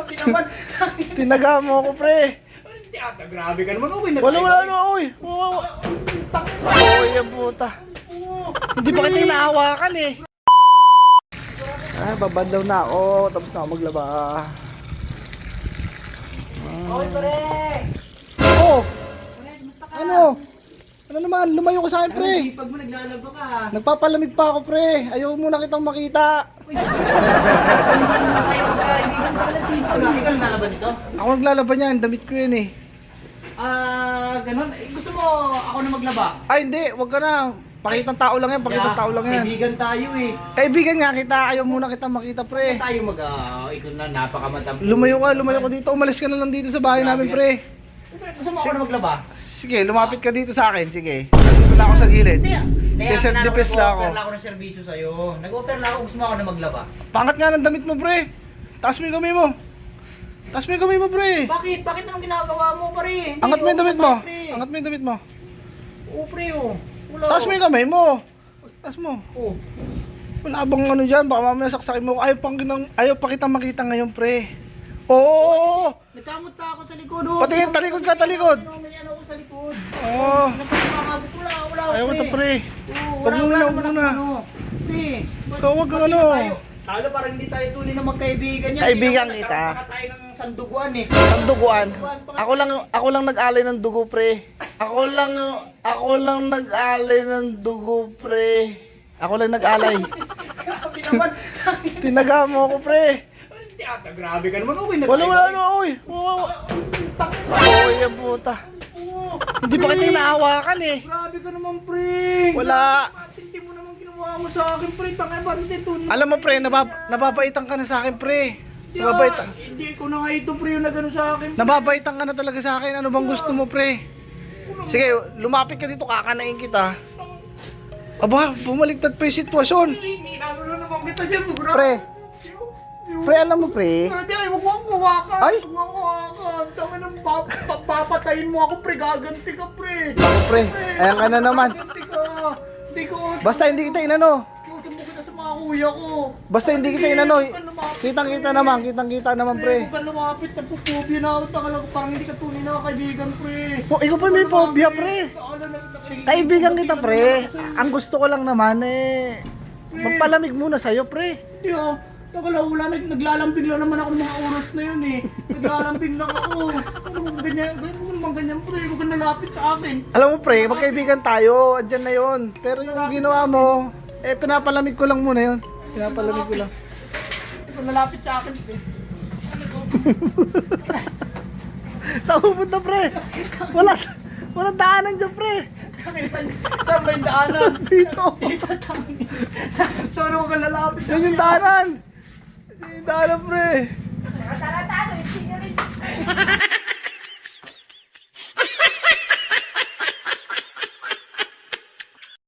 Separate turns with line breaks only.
Grabe naman.
Tinaga mo ako, pre.
Hindi ata, grabe ka naman. Okay na
Wala na, oy. Oy, ang puta. Hindi pa kita hinahawakan eh. Babad daw na ako. Tapos na ako maglaba.
Okay, pare.
Oh,
Pare, kumusta ka?
ano? Ano naman? Lumayo ka sa akin, pre.
Pag mo naglalaba ka.
Nagpapalamig pa ako, pre. Ayaw mo na kitang makita.
Tayo magkaibigan ka pala sipag. Ikaw naglalaban nito?
Ako naglalaban yan. Damit ko yun eh.
Ganun. Gusto mo ako na maglaba?
Ay, hindi. Wag ka na. Pakitang tao lang yan. Pakitang tao lang yan.
Kaibigan tayo eh.
Kaibigan nga kita. Ayaw mo na kitang makita, pre.
Tayo ikaw na napakamatampo.
Lumayo ka dito. Umalis ka na lang dito sa bahay namin, pre.
Gusto mo ako na maglaba?
Sige, lumapit ka dito sa akin. Sige. Dito lang ako sa gilid. Self-defense lang ako.
Nag-offer lang ako ng serbisyo sa'yo. Nag-offer lang ako, gusto mo ako na maglaba.
Pangat nga ng damit mo, pre. Taas mo yung kamay mo. Taas mo yung kamay mo, pre.
Bakit? Bakit anong ginagawa mo, pare? Hindi,
Angat mo yung damit mo.
pre.
Angat mo yung damit mo.
Oo, pre, oh. Wala.
Taas mo yung kamay mo. Taas mo.
Oh.
Wala bang ano dyan? Baka mamaya saksakin mo. Ayaw pa kitang makita ngayon, pre. Oo.
Nagkamot pa ako sa likod, oh.
Patingin, talikod ka, talikod.
May ano ako sa likod.
Oo.
Napakabot. Wala,
Ayaw mo ito, pre.
Oo,
Wag muna, wag
naman
muna.
ako, ano. Pre.
Ikaw, wag kang ano.
Talo parang hindi tayo tunay na magkaibigan yan.
Kaibigan
Hindi naman
kita.
nagkaroon pa tayo ng sanduguan eh.
Ang duguan. Ako lang nag-alay ng dugo, pre. Ako lang nag-alay ng dugo, pre. Ako lang nag-alay.
Grabe naman.
Tinaga mo ako, pre.
Hindi ata, grabe ka naman. Okay na
Wala
tayo.
na, oy. Oy, ang puta. Hindi pa kita hinahawakan eh.
Grabe ka naman, pre.
Wala.
Hindi mo naman ginawa mo sa akin, pre. Tangay ba hindi ito?
Alam mo, pre, nababaitan ka na sa akin, pre. Nababaitan.
Hindi ko na nga ito, pre, yung nagano sa akin.
Nababaitan ka na talaga sa akin. Ano bang gusto mo, pre? Sige, lumapit ka dito, kakanain kita. Aba, bumaliktad pa yung sitwasyon.
Hindi naman kita dyan, bro.
Pre. Pre, alam mo, pre.
Hindi, huwag mo akong hawakan.
Ay!
Huwag mo akong hawakan. Tama nang papatayin mo ako, pre. Gaganti ka, pre.
Ako, pre. Ayan ka na naman.
Gaganti ka. Hindi ko.
Basta hindi kita inano.
Tutun mo kita sa mga kuya ko.
Basta hindi kita inano. Kitang-kita naman, pre.
Huwag ka lumapit. Nagpupubya na ako. Taka lang, parang hindi ka tunay na kaibigan, pre.
Oh, ikaw pa may phobia, pre. Kaibigan kita, pre. Ang gusto ko lang naman, magpalamig muna sa'yo, pre.
Hindi, oh. Taka lang, naglalambing lang naman ako ng mga oras na yun, eh. Naglalambing lang ako. Ano mo ganyan, pre. Huwag ka nalapit sa akin.
Alam mo, pre, magkaibigan tayo. Andyan na yon. Pero yung ginawa mo, pinapalamig ko lang muna yon. Pinapalamig ko lang.
Huwag ka nalapit sa akin, pre.
Saan pupunta, pre? Walang daanan dyan, pre.
Saan ba yung daanan?
Dito.
Saan ako ka lalapit?
Yan yung daanan. Yan yung daanan, pre.
Taratado, it's sinyo rin.